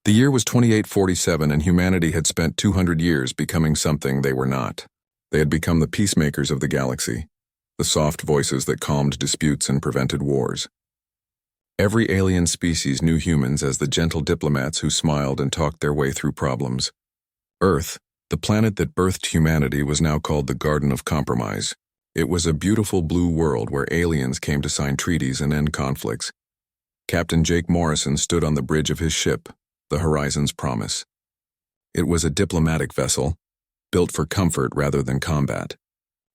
The year was 2847 and humanity had spent 200 years becoming something they were not. They had become the peacemakers of the galaxy, the soft voices that calmed disputes and prevented wars. Every alien species knew humans as the gentle diplomats who smiled and talked their way through problems. Earth, the planet that birthed humanity, was now called the Garden of Compromise. It was a beautiful blue world where aliens came to sign treaties and end conflicts. Captain Jake Morrison stood on the bridge of his ship, the Horizon's Promise. It was a diplomatic vessel, built for comfort rather than combat.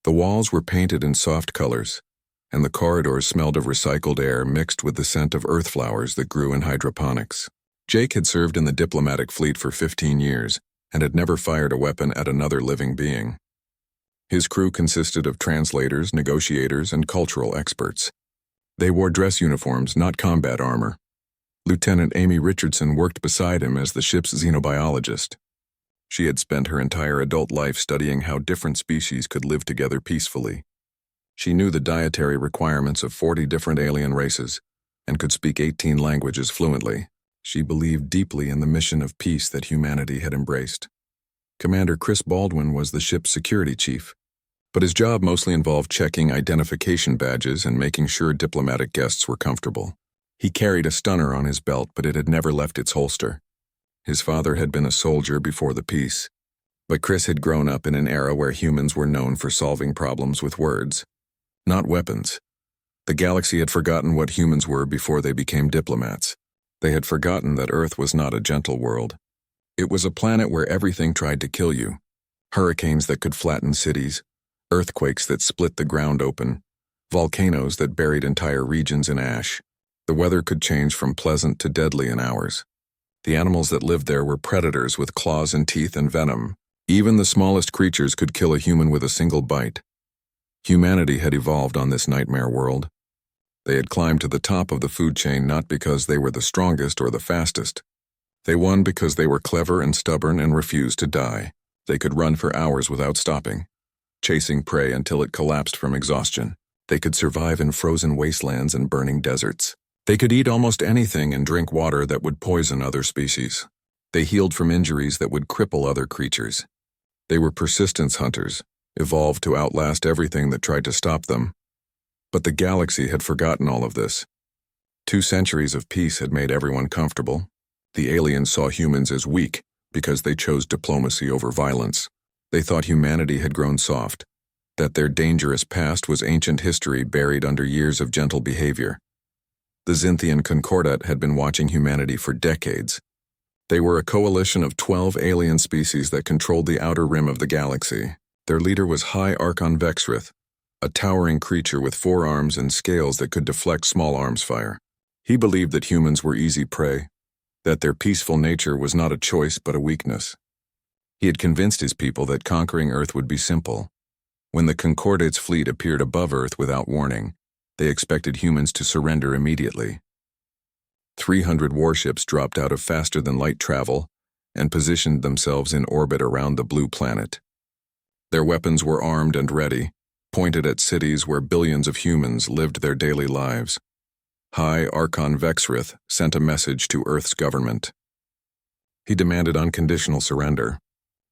The walls were painted in soft colors, and the corridors smelled of recycled air mixed with the scent of earth flowers that grew in hydroponics. Jake had served in the diplomatic fleet for 15 years and had never fired a weapon at another living being. His crew consisted of translators, negotiators, and cultural experts. They wore dress uniforms, not combat armor. Lieutenant Amy Richardson worked beside him as the ship's xenobiologist. She had spent her entire adult life studying how different species could live together peacefully. She knew the dietary requirements of 40 different alien races and could speak 18 languages fluently. She believed deeply in the mission of peace that humanity had embraced. Commander Chris Baldwin was the ship's security chief, but his job mostly involved checking identification badges and making sure diplomatic guests were comfortable. He carried a stunner on his belt, but it had never left its holster. His father had been a soldier before the peace, but Chris had grown up in an era where humans were known for solving problems with words, not weapons. The galaxy had forgotten what humans were before they became diplomats. They had forgotten that Earth was not a gentle world. It was a planet where everything tried to kill you. Hurricanes that could flatten cities, earthquakes that split the ground open, volcanoes that buried entire regions in ash. The weather could change from pleasant to deadly in hours. The animals that lived there were predators with claws and teeth and venom. Even the smallest creatures could kill a human with a single bite. Humanity had evolved on this nightmare world. They had climbed to the top of the food chain not because they were the strongest or the fastest. They won because they were clever and stubborn and refused to die. They could run for hours without stopping, chasing prey until it collapsed from exhaustion. They could survive in frozen wastelands and burning deserts. They could eat almost anything and drink water that would poison other species. They healed from injuries that would cripple other creatures. They were persistence hunters, evolved to outlast everything that tried to stop them. But the galaxy had forgotten all of this. 2 centuries of peace had made everyone comfortable. The aliens saw humans as weak because they chose diplomacy over violence. They thought humanity had grown soft, that their dangerous past was ancient history buried under years of gentle behavior. The Xinthian Concordat had been watching humanity for decades. They were a coalition of 12 alien species that controlled the outer rim of the galaxy. Their leader was High Archon Vexrith, a towering creature with 4 arms and scales that could deflect small arms fire. He believed that humans were easy prey, that their peaceful nature was not a choice but a weakness. He had convinced his people that conquering Earth would be simple. When the Concordate's fleet appeared above Earth without warning, they expected humans to surrender immediately. 300 warships dropped out of faster-than-light travel and positioned themselves in orbit around the blue planet. Their weapons were armed and ready, pointed at cities where billions of humans lived their daily lives. High Archon Vexrith sent a message to Earth's government. He demanded unconditional surrender.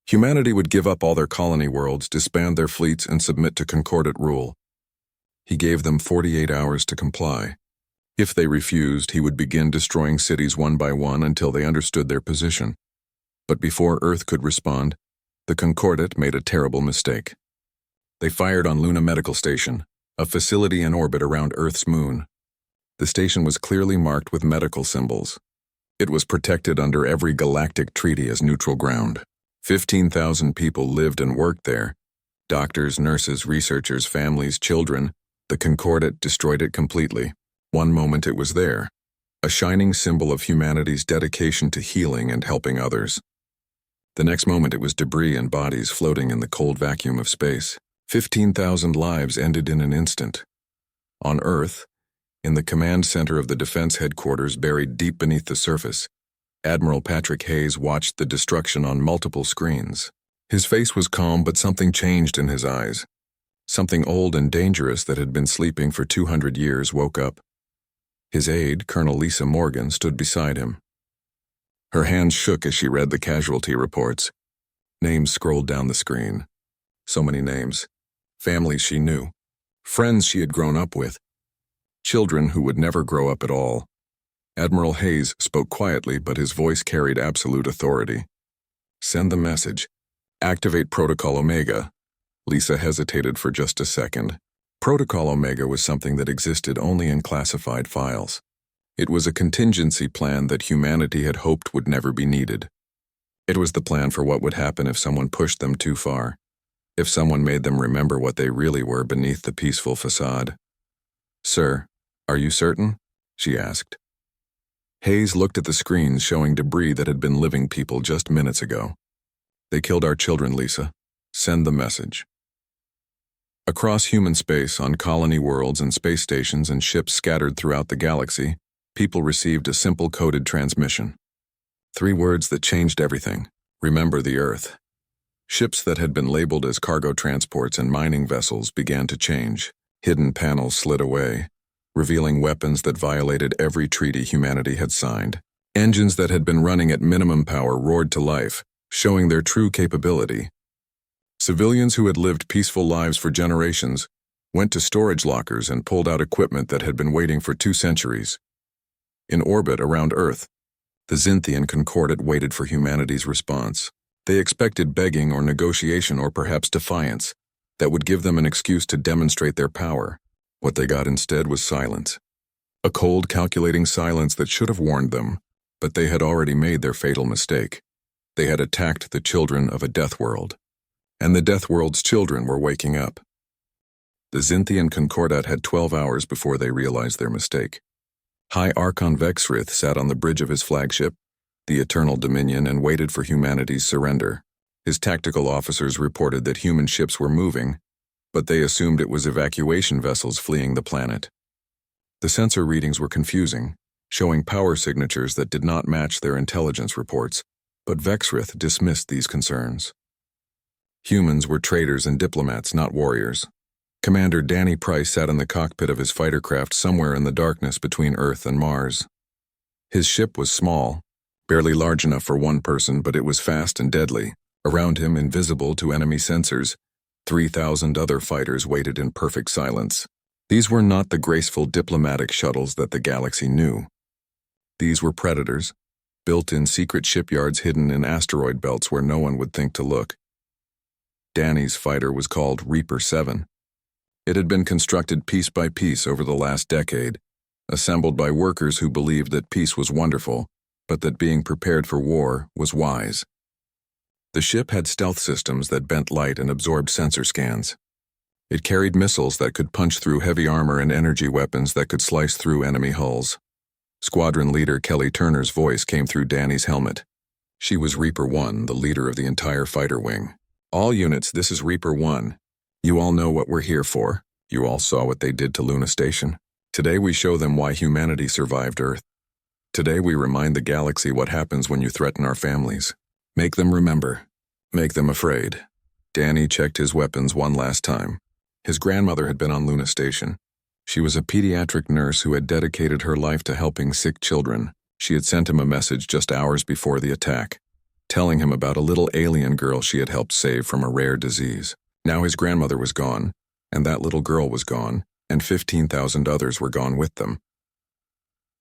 Humanity would give up all their colony worlds, disband their fleets, and submit to Concordat rule. He gave them 48 hours to comply. If they refused, he would begin destroying cities one by one until they understood their position. But before Earth could respond, the Concordat made a terrible mistake. They fired on Luna Medical Station, a facility in orbit around Earth's moon. The station was clearly marked with medical symbols. It was protected under every galactic treaty as neutral ground. 15,000 people lived and worked there. Doctors, nurses, researchers, families, children. The Concordat destroyed it completely. One moment it was there, a shining symbol of humanity's dedication to healing and helping others. The next moment it was debris and bodies floating in the cold vacuum of space. 15,000 lives ended in an instant. On Earth, in the command center of the defense headquarters buried deep beneath the surface, Admiral Patrick Hayes watched the destruction on multiple screens. His face was calm, but something changed in his eyes. Something old and dangerous that had been sleeping for 200 years woke up. His aide, Colonel Lisa Morgan, stood beside him. Her hands shook as she read the casualty reports. Names scrolled down the screen. So many names. Families she knew. Friends she had grown up with. Children who would never grow up at all. Admiral Hayes spoke quietly, but his voice carried absolute authority. Send the message. Activate Protocol Omega. Lisa hesitated for just a second. Protocol Omega was something that existed only in classified files. It was a contingency plan that humanity had hoped would never be needed. It was the plan for what would happen if someone pushed them too far, if someone made them remember what they really were beneath the peaceful facade. "Sir, are you certain?" she asked. Hayes looked at the screens showing debris that had been living people just minutes ago. "They killed our children, Lisa. Send the message." Across human space, on colony worlds and space stations and ships scattered throughout the galaxy, people received a simple coded transmission. 3 words that changed everything. Remember the Earth. Ships that had been labeled as cargo transports and mining vessels began to change. Hidden panels slid away, revealing weapons that violated every treaty humanity had signed. Engines that had been running at minimum power roared to life, showing their true capability. Civilians who had lived peaceful lives for generations went to storage lockers and pulled out equipment that had been waiting for 2 centuries. In orbit around Earth, the Xinthian Concordat waited for humanity's response. They expected begging or negotiation or perhaps defiance that would give them an excuse to demonstrate their power. What they got instead was silence. A cold, calculating silence that should have warned them, but they had already made their fatal mistake. They had attacked the children of a Deathworld, and the Deathworld's children were waking up. The Xinthian Concordat had 12 hours before they realized their mistake. High Archon Vexrith sat on the bridge of his flagship, the Eternal Dominion, and waited for humanity's surrender. His tactical officers reported that human ships were moving, but they assumed it was evacuation vessels fleeing the planet. The sensor readings were confusing, showing power signatures that did not match their intelligence reports, but Vexrith dismissed these concerns. Humans were traders and diplomats, not warriors. Commander Danny Price sat in the cockpit of his fighter craft somewhere in the darkness between Earth and Mars. His ship was small, barely large enough for one person, but it was fast and deadly. Around him, invisible to enemy sensors, 3,000 other fighters waited in perfect silence. These were not the graceful diplomatic shuttles that the galaxy knew. These were predators, built in secret shipyards hidden in asteroid belts where no one would think to look. Danny's fighter was called Reaper 7. It had been constructed piece by piece over the last decade, assembled by workers who believed that peace was wonderful, but that being prepared for war was wise. The ship had stealth systems that bent light and absorbed sensor scans. It carried missiles that could punch through heavy armor and energy weapons that could slice through enemy hulls. Squadron leader Kelly Turner's voice came through Danny's helmet. She was Reaper 1, the leader of the entire fighter wing. "All units, this is Reaper 1. You all know what we're here for. You all saw what they did to Luna Station. Today we show them why humanity survived Earth. Today we remind the galaxy what happens when you threaten our families. Make them remember. Make them afraid." Danny checked his weapons one last time. His grandmother had been on Luna Station. She was a pediatric nurse who had dedicated her life to helping sick children. She had sent him a message just hours before the attack, telling him about a little alien girl she had helped save from a rare disease. Now his grandmother was gone, and that little girl was gone, and 15,000 others were gone with them.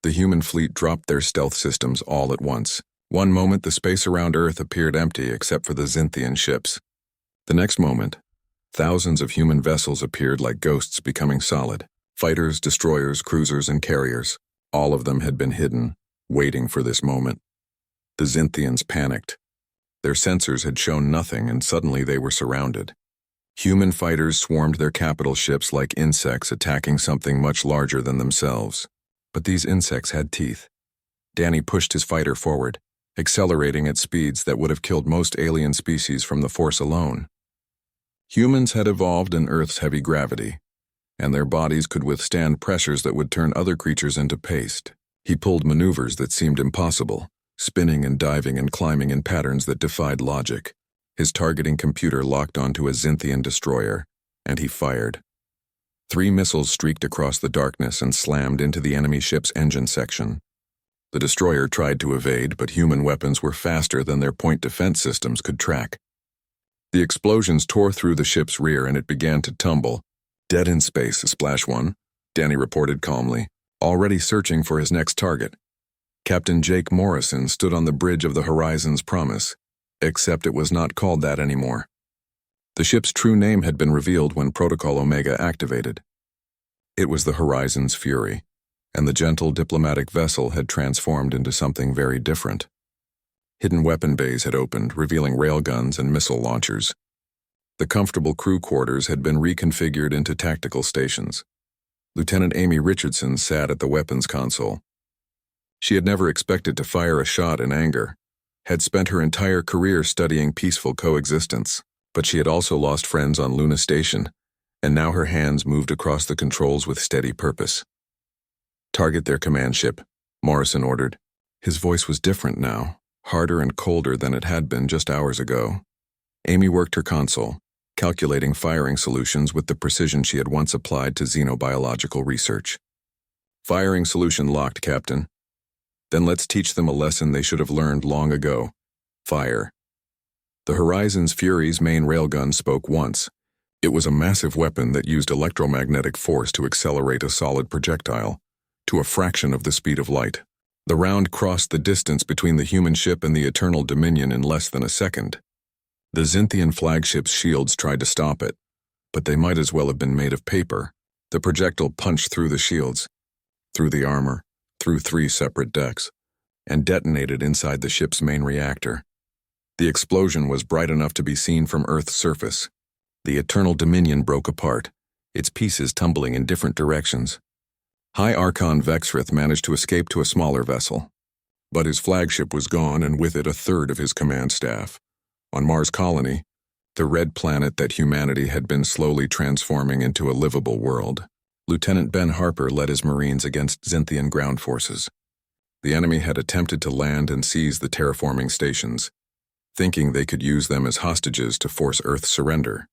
The human fleet dropped their stealth systems all at once. One moment the space around Earth appeared empty except for the Xinthian ships. The next moment, thousands of human vessels appeared like ghosts becoming solid. Fighters, destroyers, cruisers, and carriers. All of them had been hidden, waiting for this moment. The Xinthians panicked. Their sensors had shown nothing, and suddenly they were surrounded. Human fighters swarmed their capital ships like insects attacking something much larger than themselves. But these insects had teeth. Danny pushed his fighter forward, accelerating at speeds that would have killed most alien species from the Force alone. Humans had evolved in Earth's heavy gravity, and their bodies could withstand pressures that would turn other creatures into paste. He pulled maneuvers that seemed impossible, spinning and diving and climbing in patterns that defied logic. His targeting computer locked onto a Xinthian destroyer, and he fired. 3 missiles streaked across the darkness and slammed into the enemy ship's engine section. The destroyer tried to evade, but human weapons were faster than their point defense systems could track. The explosions tore through the ship's rear and it began to tumble. "Dead in space, Splash One," Danny reported calmly, already searching for his next target. Captain Jake Morrison stood on the bridge of the Horizon's Promise, except it was not called that anymore. The ship's true name had been revealed when Protocol Omega activated. It was the Horizon's Fury, and the gentle diplomatic vessel had transformed into something very different. Hidden weapon bays had opened, revealing railguns and missile launchers. The comfortable crew quarters had been reconfigured into tactical stations. Lieutenant Amy Richardson sat at the weapons console. She had never expected to fire a shot in anger, had spent her entire career studying peaceful coexistence, but she had also lost friends on Luna Station, and now her hands moved across the controls with steady purpose. "Target their command ship," Morrison ordered. His voice was different now, harder and colder than it had been just hours ago. Amy worked her console, calculating firing solutions with the precision she had once applied to xenobiological research. "Firing solution locked, Captain." "Then let's teach them a lesson they should have learned long ago. Fire." The Horizon's Fury's main railgun spoke once. It was a massive weapon that used electromagnetic force to accelerate a solid projectile to a fraction of the speed of light. The round crossed the distance between the human ship and the Eternal Dominion in less than a second. The Xinthian flagship's shields tried to stop it, but they might as well have been made of paper. The projectile punched through the shields, through the armor, through 3 separate decks, and detonated inside the ship's main reactor. The explosion was bright enough to be seen from Earth's surface. The Eternal Dominion broke apart, its pieces tumbling in different directions. High Archon Vexrith managed to escape to a smaller vessel, but his flagship was gone and with it a third of his command staff. On Mars Colony, the red planet that humanity had been slowly transforming into a livable world, Lieutenant Ben Harper led his Marines against Xinthian ground forces. The enemy had attempted to land and seize the terraforming stations, thinking they could use them as hostages to force Earth's surrender.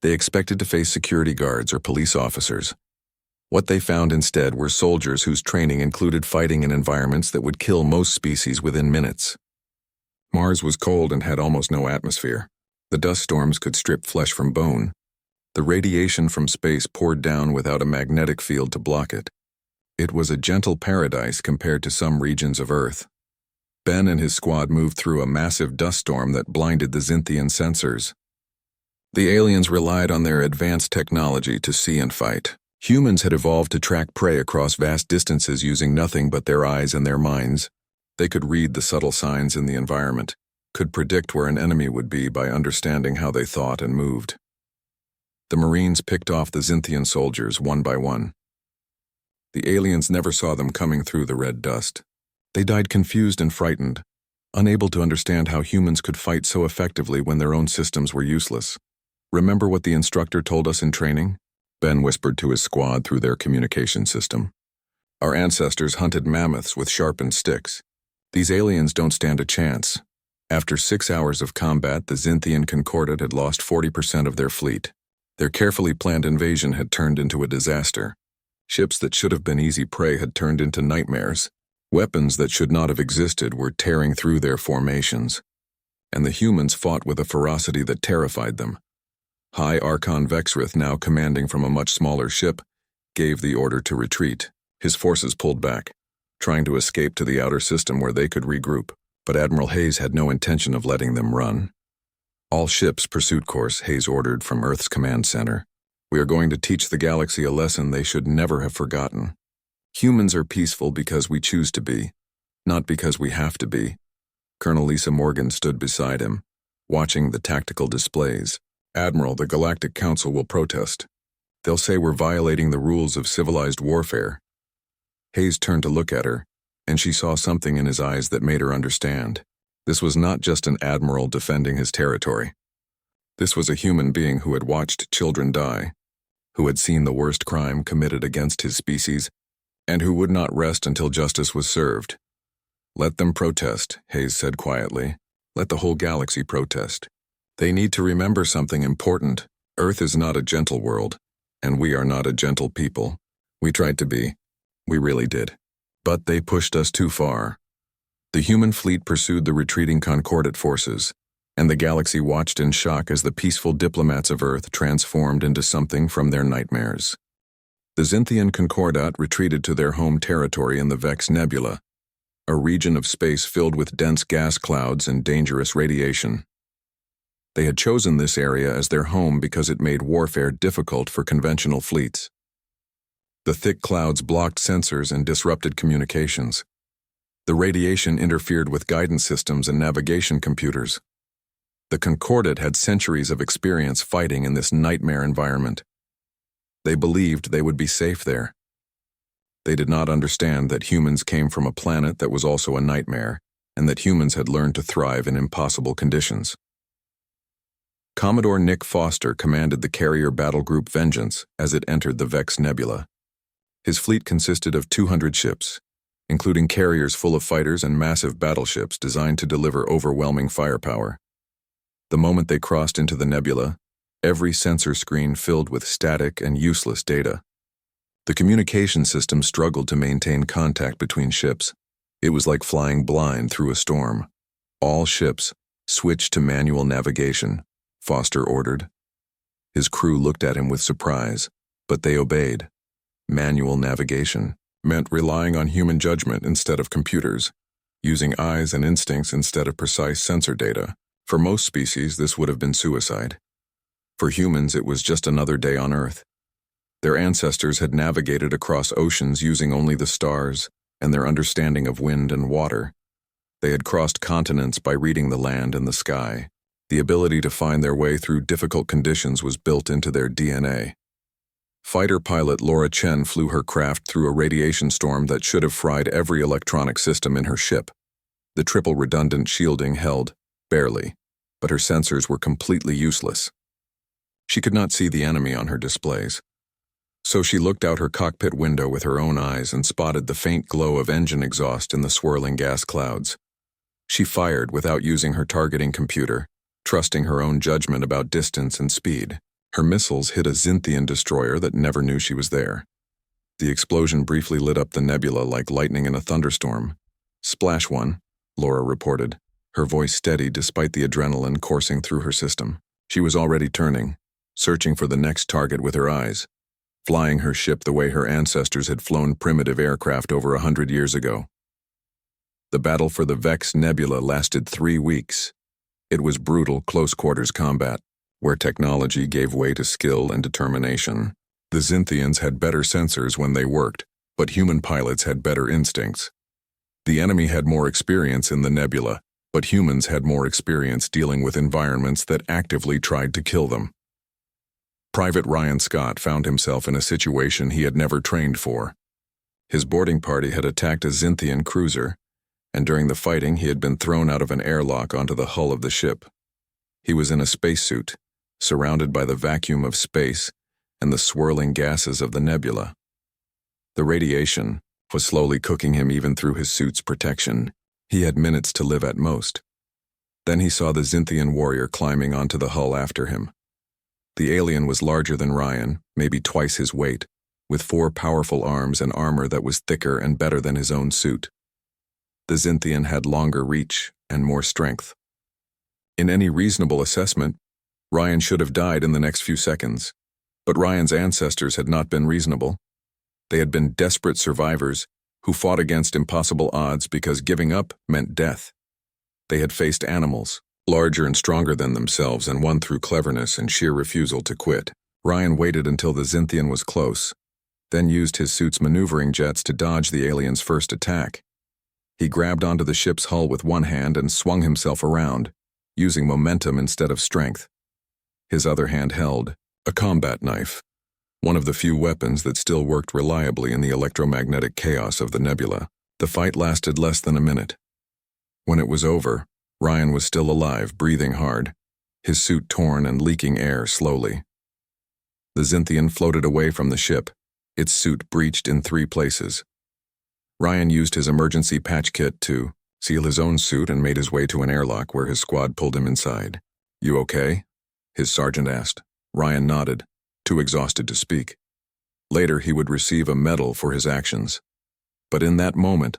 They expected to face security guards or police officers. What they found instead were soldiers whose training included fighting in environments that would kill most species within minutes. Mars was cold and had almost no atmosphere. The dust storms could strip flesh from bone. The radiation from space poured down without a magnetic field to block it. It was a gentle paradise compared to some regions of Earth. Ben and his squad moved through a massive dust storm that blinded the Xinthian sensors. The aliens relied on their advanced technology to see and fight. Humans had evolved to track prey across vast distances using nothing but their eyes and their minds. They could read the subtle signs in the environment, could predict where an enemy would be by understanding how they thought and moved. The Marines picked off the Xinthian soldiers one by one. The aliens never saw them coming through the red dust. They died confused and frightened, unable to understand how humans could fight so effectively when their own systems were useless. "Remember what the instructor told us in training?" Ben whispered to his squad through their communication system. "Our ancestors hunted mammoths with sharpened sticks. These aliens don't stand a chance." After 6 hours of combat, the Xinthian Concordat had lost 40% of their fleet. Their carefully planned invasion had turned into a disaster. Ships that should have been easy prey had turned into nightmares. Weapons that should not have existed were tearing through their formations. And the humans fought with a ferocity that terrified them. High Archon Vexrith, now commanding from a much smaller ship, gave the order to retreat. His forces pulled back, trying to escape to the outer system where they could regroup, but Admiral Hayes had no intention of letting them run. "All ships pursuit course," Hayes ordered from Earth's command center. "We are going to teach the galaxy a lesson they should never have forgotten. Humans are peaceful because we choose to be, not because we have to be." Colonel Lisa Morgan stood beside him, watching the tactical displays. "Admiral, the Galactic Council will protest. They'll say we're violating the rules of civilized warfare." Hayes turned to look at her, and she saw something in his eyes that made her understand. This was not just an admiral defending his territory. This was a human being who had watched children die, who had seen the worst crime committed against his species, and who would not rest until justice was served. "Let them protest," Hayes said quietly. "Let the whole galaxy protest. They need to remember something important. Earth is not a gentle world, and we are not a gentle people. We tried to be. We really did." But they pushed us too far. The human fleet pursued the retreating Concordate forces, and the galaxy watched in shock as the peaceful diplomats of Earth transformed into something from their nightmares. The Xinthian Concordat retreated to their home territory in the Vex Nebula, a region of space filled with dense gas clouds and dangerous radiation. They had chosen this area as their home because it made warfare difficult for conventional fleets. The thick clouds blocked sensors and disrupted communications. The radiation interfered with guidance systems and navigation computers. The Concordat had centuries of experience fighting in this nightmare environment. They believed they would be safe there. They did not understand that humans came from a planet that was also a nightmare, and that humans had learned to thrive in impossible conditions. Commodore Nick Foster commanded the carrier battle group Vengeance as it entered the Vex Nebula. His fleet consisted of 200 ships, including carriers full of fighters and massive battleships designed to deliver overwhelming firepower. The moment they crossed into the nebula, every sensor screen filled with static and useless data. The communication system struggled to maintain contact between ships. It was like flying blind through a storm. All ships switched to manual navigation, Foster ordered. His crew looked at him with surprise, but they obeyed. Manual navigation meant relying on human judgment instead of computers, using eyes and instincts instead of precise sensor data. For most species, this would have been suicide. For humans, it was just another day on Earth. Their ancestors had navigated across oceans using only the stars and their understanding of wind and water. They had crossed continents by reading the land and the sky. The ability to find their way through difficult conditions was built into their DNA. Fighter pilot Laura Chen flew her craft through a radiation storm that should have fried every electronic system in her ship. The triple redundant shielding held, barely, but her sensors were completely useless. She could not see the enemy on her displays. So she looked out her cockpit window with her own eyes and spotted the faint glow of engine exhaust in the swirling gas clouds. She fired without using her targeting computer, trusting her own judgment about distance and speed. Her missiles hit a Xinthian destroyer that never knew she was there. The explosion briefly lit up the nebula like lightning in a thunderstorm. "Splash one," Laura reported, her voice steady despite the adrenaline coursing through her system. She was already turning, searching for the next target with her eyes, flying her ship the way her ancestors had flown primitive aircraft over 100 years ago. The battle for the Vex Nebula lasted 3 weeks. It was brutal close-quarters combat, where technology gave way to skill and determination. The Xinthians had better sensors when they worked, but human pilots had better instincts. The enemy had more experience in the nebula, but humans had more experience dealing with environments that actively tried to kill them. Private Ryan Scott found himself in a situation he had never trained for. His boarding party had attacked a Xinthian cruiser, and during the fighting he had been thrown out of an airlock onto the hull of the ship. He was in a spacesuit, surrounded by the vacuum of space and the swirling gases of the nebula. The radiation was slowly cooking him even through his suit's protection. He had minutes to live at most. Then he saw the Xinthian warrior climbing onto the hull after him. The alien was larger than Ryan, maybe twice his weight, with 4 powerful arms and armor that was thicker and better than his own suit. The Xinthian had longer reach and more strength. In any reasonable assessment, Ryan should have died in the next few seconds, but Ryan's ancestors had not been reasonable. They had been desperate survivors who fought against impossible odds because giving up meant death. They had faced animals, larger and stronger than themselves, and won through cleverness and sheer refusal to quit. Ryan waited until the Xinthian was close, then used his suit's maneuvering jets to dodge the alien's first attack. He grabbed onto the ship's hull with one hand and swung himself around, using momentum instead of strength. His other hand held a combat knife, one of the few weapons that still worked reliably in the electromagnetic chaos of the nebula. The fight lasted less than a minute. When it was over, Ryan was still alive, breathing hard, his suit torn and leaking air slowly. The Xinthian floated away from the ship, its suit breached in 3 places. Ryan used his emergency patch kit to seal his own suit and made his way to an airlock where his squad pulled him inside. "You okay?" his sergeant asked. Ryan nodded, too exhausted to speak. Later he would receive a medal for his actions. But in that moment,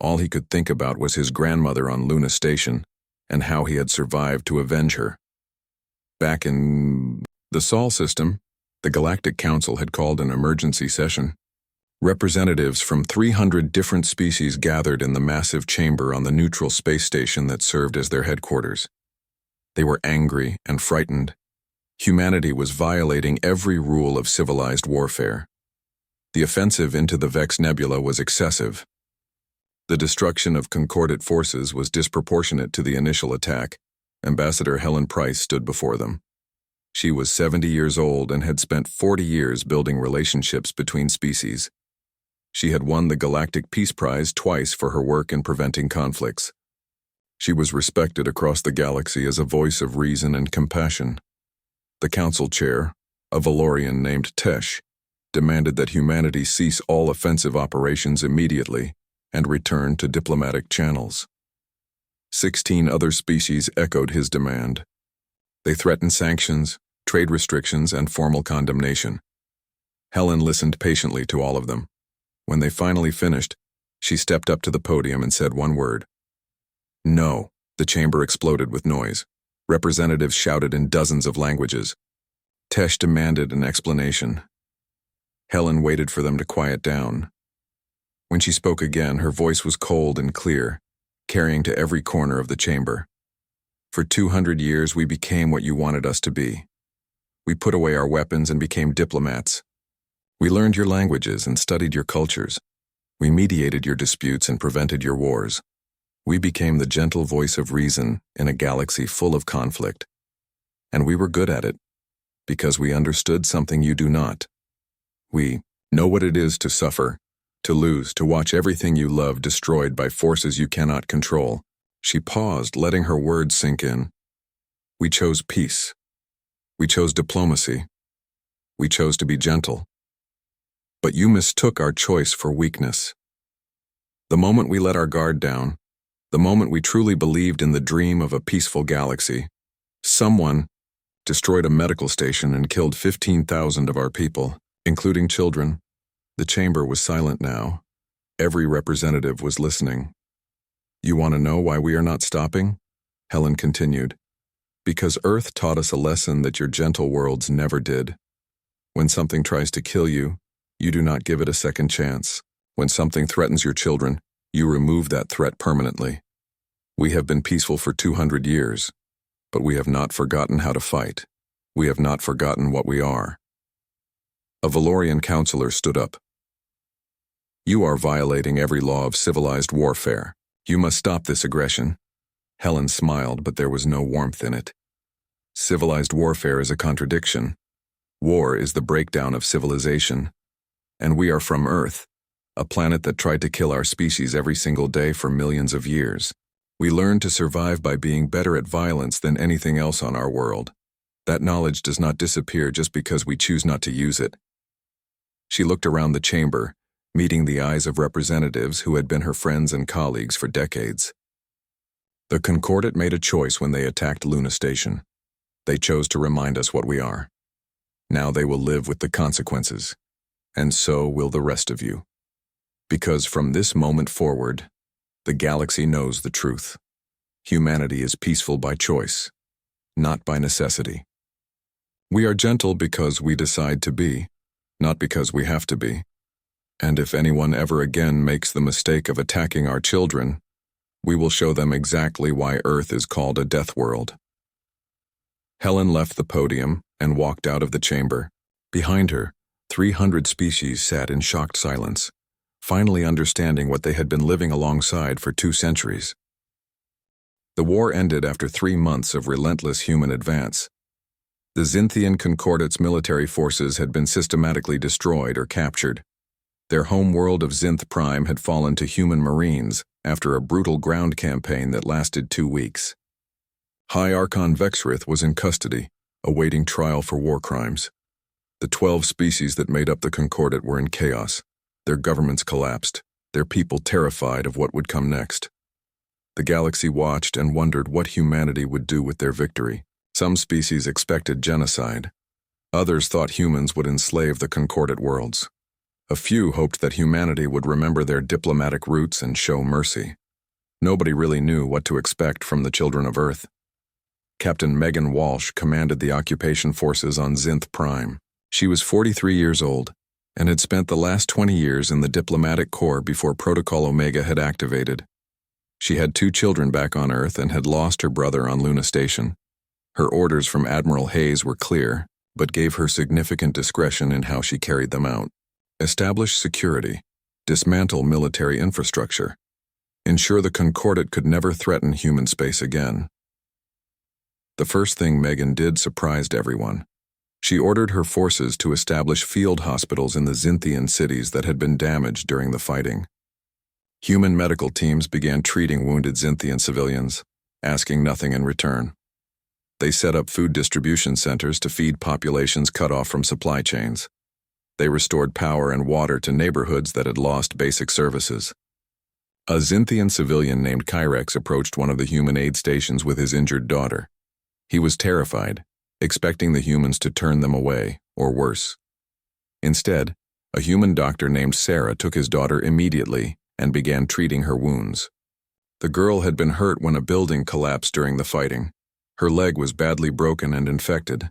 all he could think about was his grandmother on Luna Station and how he had survived to avenge her. Back in the Sol system, the Galactic Council had called an emergency session. Representatives from 300 different species gathered in the massive chamber on the neutral space station that served as their headquarters. They were angry and frightened. Humanity was violating every rule of civilized warfare. The offensive into the Vex Nebula was excessive. The destruction of concordate forces was disproportionate to the initial attack. Ambassador Helen Price stood before them. She was 70 years old and had spent 40 years building relationships between species. She had won the Galactic Peace Prize twice for her work in preventing conflicts. She was respected across the galaxy as a voice of reason and compassion. The council chair, a Valorian named Tesh, demanded that humanity cease all offensive operations immediately and return to diplomatic channels. 16 other species echoed his demand. They threatened sanctions, trade restrictions, and formal condemnation. Helen listened patiently to all of them. When they finally finished, she stepped up to the podium and said one word. No. The chamber exploded with noise. Representatives shouted in dozens of languages. Tesh demanded an explanation. Helen waited for them to quiet down. When she spoke again, her voice was cold and clear, carrying to every corner of the chamber. For 200 years, we became what you wanted us to be. We put away our weapons and became diplomats. We learned your languages and studied your cultures. We mediated your disputes and prevented your wars. We became the gentle voice of reason in a galaxy full of conflict. And we were good at it, because we understood something you do not. We know what it is to suffer, to lose, to watch everything you love destroyed by forces you cannot control. She paused, letting her words sink in. We chose peace. We chose diplomacy. We chose to be gentle. But you mistook our choice for weakness. The moment we let our guard down, the moment we truly believed in the dream of a peaceful galaxy, someone destroyed a medical station and killed 15,000 of our people, including children. The chamber was silent now. Every representative was listening. You want to know why we are not stopping? Helen continued. Because Earth taught us a lesson that your gentle worlds never did. When something tries to kill you, you do not give it a second chance. When something threatens your children, you remove that threat permanently. We have been peaceful for 200 years, but we have not forgotten how to fight. We have not forgotten what we are. A Valorian counselor stood up. You are violating every law of civilized warfare. You must stop this aggression. Helen smiled, but there was no warmth in it. Civilized warfare is a contradiction. War is the breakdown of civilization. And we are from Earth, a planet that tried to kill our species every single day for millions of years. We learned to survive by being better at violence than anything else on our world. That knowledge does not disappear just because we choose not to use it. She looked around the chamber, meeting the eyes of representatives who had been her friends and colleagues for decades. The Concordate made a choice when they attacked Luna Station. They chose to remind us what we are. Now they will live with the consequences. And so will the rest of you. Because from this moment forward, the galaxy knows the truth. Humanity is peaceful by choice, not by necessity. We are gentle because we decide to be, not because we have to be. And if anyone ever again makes the mistake of attacking our children, we will show them exactly why Earth is called a Deathworld. Helen left the podium and walked out of the chamber. Behind her, 300 species sat in shocked silence, finally understanding what they had been living alongside for 2 centuries. The war ended after 3 months of relentless human advance. The Xinthian Concordate's military forces had been systematically destroyed or captured. Their home world of Xinth Prime had fallen to human marines after a brutal ground campaign that lasted 2 weeks. High Archon Vexrith was in custody, awaiting trial for war crimes. The 12 species that made up the Concordate were in chaos. Their governments collapsed, their people terrified of what would come next. The galaxy watched and wondered what humanity would do with their victory. Some species expected genocide. Others thought humans would enslave the Concordate worlds. A few hoped that humanity would remember their diplomatic roots and show mercy. Nobody really knew what to expect from the children of Earth. Captain Megan Walsh commanded the occupation forces on Zinth Prime. She was 43 years old and had spent the last 20 years in the diplomatic corps before Protocol Omega had activated. She had 2 children back on Earth and had lost her brother on Luna Station. Her orders from Admiral Hayes were clear, but gave her significant discretion in how she carried them out. Establish security, dismantle military infrastructure, ensure the Concordat could never threaten human space again. The first thing Megan did surprised everyone. She ordered her forces to establish field hospitals in the Zinthian cities that had been damaged during the fighting. Human medical teams began treating wounded Zinthian civilians, asking nothing in return. They set up food distribution centers to feed populations cut off from supply chains. They restored power and water to neighborhoods that had lost basic services. A Zinthian civilian named Kyrex approached one of the human aid stations with his injured daughter. He was terrified, expecting the humans to turn them away, or worse. Instead, a human doctor named Sarah took his daughter immediately and began treating her wounds. The girl had been hurt when a building collapsed during the fighting. Her leg was badly broken and infected.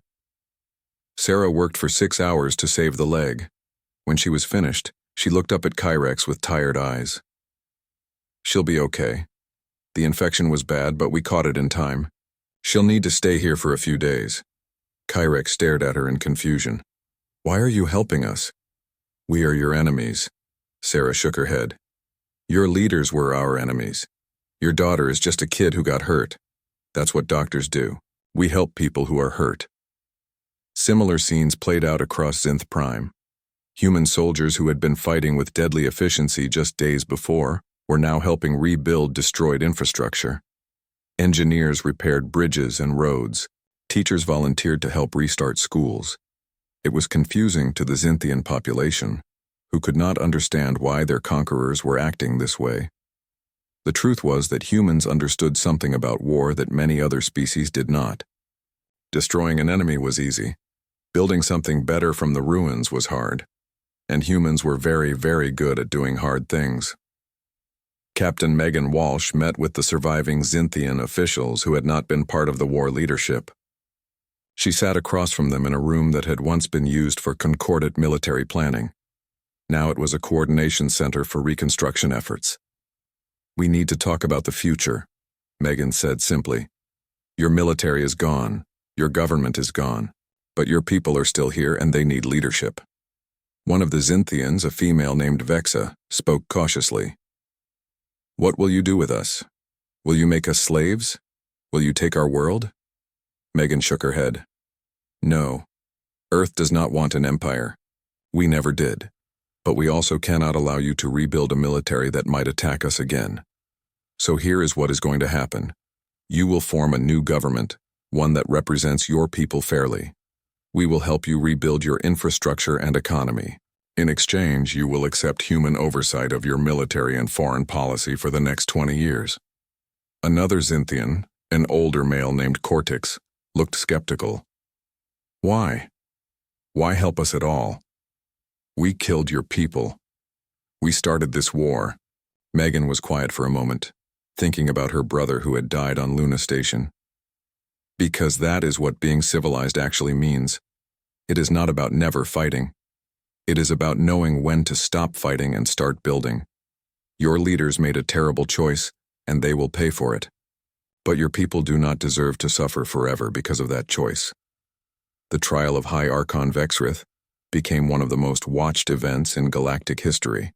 Sarah worked for 6 hours to save the leg. When she was finished, she looked up at Kyrex with tired eyes. "She'll be okay. The infection was bad, but we caught it in time. She'll need to stay here for a few days." Kyrex stared at her in confusion. "Why are you helping us?" "We are your enemies." Sarah shook her head. "Your leaders were our enemies. Your daughter is just a kid who got hurt. That's what doctors do. We help people who are hurt." Similar scenes played out across Zinth Prime. Human soldiers who had been fighting with deadly efficiency just days before were now helping rebuild destroyed infrastructure. Engineers repaired bridges and roads. Teachers volunteered to help restart schools. It was confusing to the Zinthian population, who could not understand why their conquerors were acting this way. The truth was that humans understood something about war that many other species did not. Destroying an enemy was easy. Building something better from the ruins was hard. And humans were very, very good at doing hard things. Captain Megan Walsh met with the surviving Zinthian officials who had not been part of the war leadership. She sat across from them in a room that had once been used for Concordat military planning. Now it was a coordination center for reconstruction efforts. "We need to talk about the future," Megan said simply. "Your military is gone. Your government is gone. But your people are still here and they need leadership." One of the Zinthians, a female named Vexa, spoke cautiously. "What will you do with us? Will you make us slaves? Will you take our world?" Megan shook her head. "No. Earth does not want an empire. We never did. But we also cannot allow you to rebuild a military that might attack us again. So here is what is going to happen. You will form a new government, one that represents your people fairly. We will help you rebuild your infrastructure and economy. In exchange, you will accept human oversight of your military and foreign policy for the next 20 years. Another Zinthian, an older male named Cortex, looked skeptical. "Why? Why help us at all? We killed your people. We started this war." Megan was quiet for a moment, thinking about her brother who had died on Luna Station. "Because that is what being civilized actually means. It is not about never fighting. It is about knowing when to stop fighting and start building. Your leaders made a terrible choice, and they will pay for it. But your people do not deserve to suffer forever because of that choice." The trial of High Archon Vexrith became one of the most watched events in galactic history.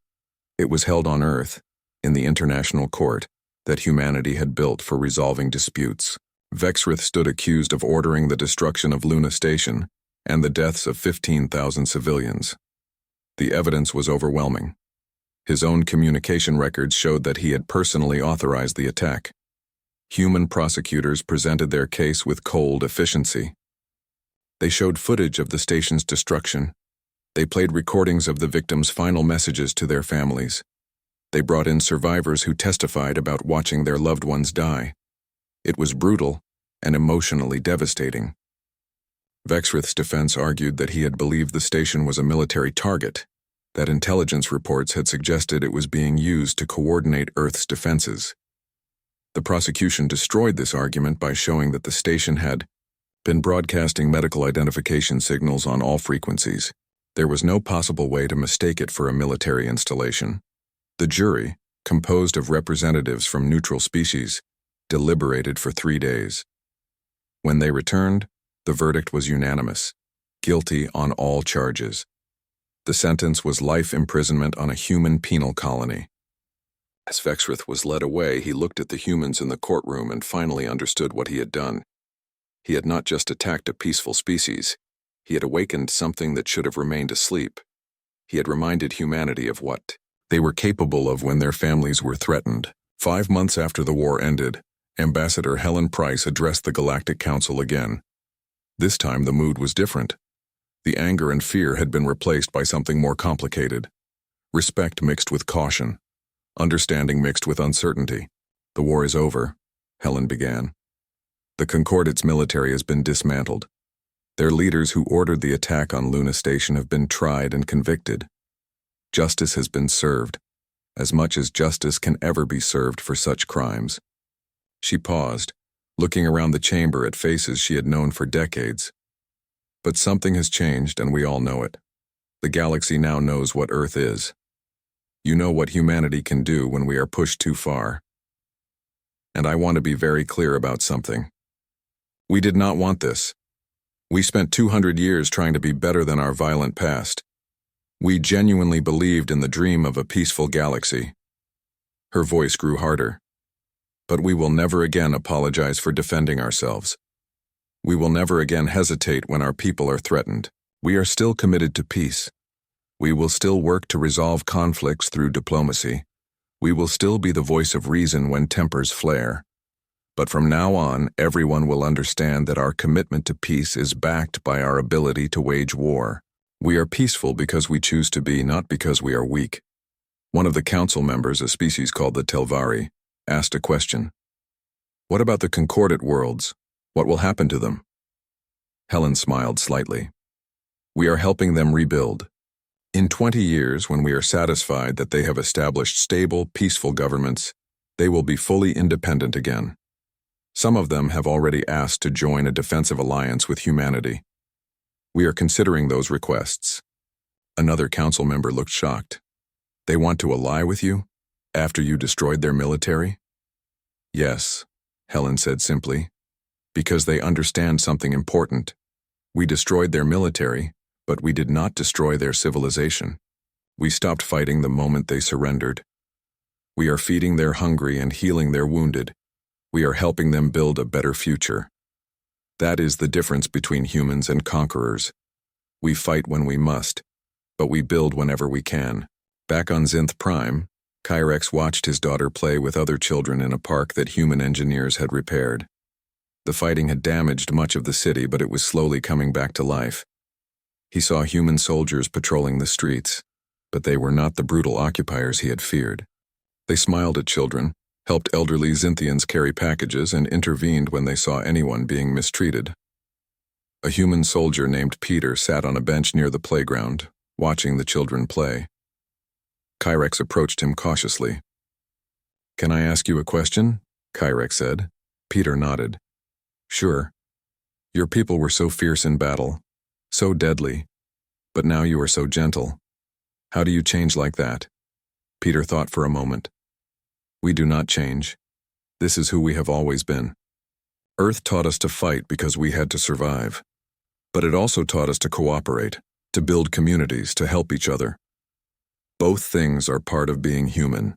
It was held on Earth, in the international court that humanity had built for resolving disputes. Vexrith stood accused of ordering the destruction of Luna Station and the deaths of 15,000 civilians. The evidence was overwhelming. His own communication records showed that he had personally authorized the attack. Human prosecutors presented their case with cold efficiency. They showed footage of the station's destruction. They played recordings of the victims' final messages to their families. They brought in survivors who testified about watching their loved ones die. It was brutal and emotionally devastating. Vexrith's defense argued that he had believed the station was a military target, that intelligence reports had suggested it was being used to coordinate Earth's defenses. The prosecution destroyed this argument by showing that the station had been broadcasting medical identification signals on all frequencies. There was no possible way to mistake it for a military installation. The jury, composed of representatives from neutral species, deliberated for 3 days. When they returned, the verdict was unanimous: guilty on all charges. The sentence was life imprisonment on a human penal colony. As Vexrith was led away, he looked at the humans in the courtroom and finally understood what he had done. He had not just attacked a peaceful species. He had awakened something that should have remained asleep. He had reminded humanity of what they were capable of when their families were threatened. 5 months after the war ended, Ambassador Helen Price addressed the Galactic Council again. This time the mood was different. The anger and fear had been replaced by something more complicated. Respect mixed with caution. Understanding mixed with uncertainty. "The war is over," Helen began. "The Concordate's military has been dismantled. Their leaders who ordered the attack on Luna Station have been tried and convicted. Justice has been served, as much as justice can ever be served for such crimes." She paused, looking around the chamber at faces she had known for decades. But something has changed, and we all know it. The galaxy now knows what Earth is. You know what humanity can do when we are pushed too far. And I want to be very clear about something. We did not want this. We spent 200 years trying to be better than our violent past. We genuinely believed in the dream of a peaceful galaxy. Her voice grew harder. But we will never again apologize for defending ourselves. We will never again hesitate when our people are threatened. We are still committed to peace. We will still work to resolve conflicts through diplomacy. We will still be the voice of reason when tempers flare. But from now on, everyone will understand that our commitment to peace is backed by our ability to wage war. We are peaceful because we choose to be, not because we are weak. One of the council members, a species called the Telvari, asked a question. "What about the Concordate worlds? What will happen to them?" Helen smiled slightly. "We are helping them rebuild. In 20 years, when we are satisfied that they have established stable, peaceful governments, they will be fully independent again. Some of them have already asked to join a defensive alliance with humanity. We are considering those requests." Another council member looked shocked. "They want to ally with you? After you destroyed their military?" "Yes," Helen said simply, "because they understand something important. We destroyed their military, but we did not destroy their civilization. We stopped fighting the moment they surrendered. We are feeding their hungry and healing their wounded. We are helping them build a better future. That is the difference between humans and conquerors. We fight when we must, but we build whenever we can." Back on Zinth Prime, Kyrex watched his daughter play with other children in a park that human engineers had repaired. The fighting had damaged much of the city, but it was slowly coming back to life. He saw human soldiers patrolling the streets, but they were not the brutal occupiers he had feared. They smiled at children, helped elderly Zinthians carry packages, and intervened when they saw anyone being mistreated. A human soldier named Peter sat on a bench near the playground, watching the children play. Kyrex approached him cautiously. "Can I ask you a question?" Kyrex said. Peter nodded. "Sure. Your people were so fierce in battle, so deadly, but now you are so gentle. How do you change like that?" Peter thought for a moment. "We do not change. This is who we have always been. Earth taught us to fight because we had to survive. But it also taught us to cooperate, to build communities, to help each other. Both things are part of being human.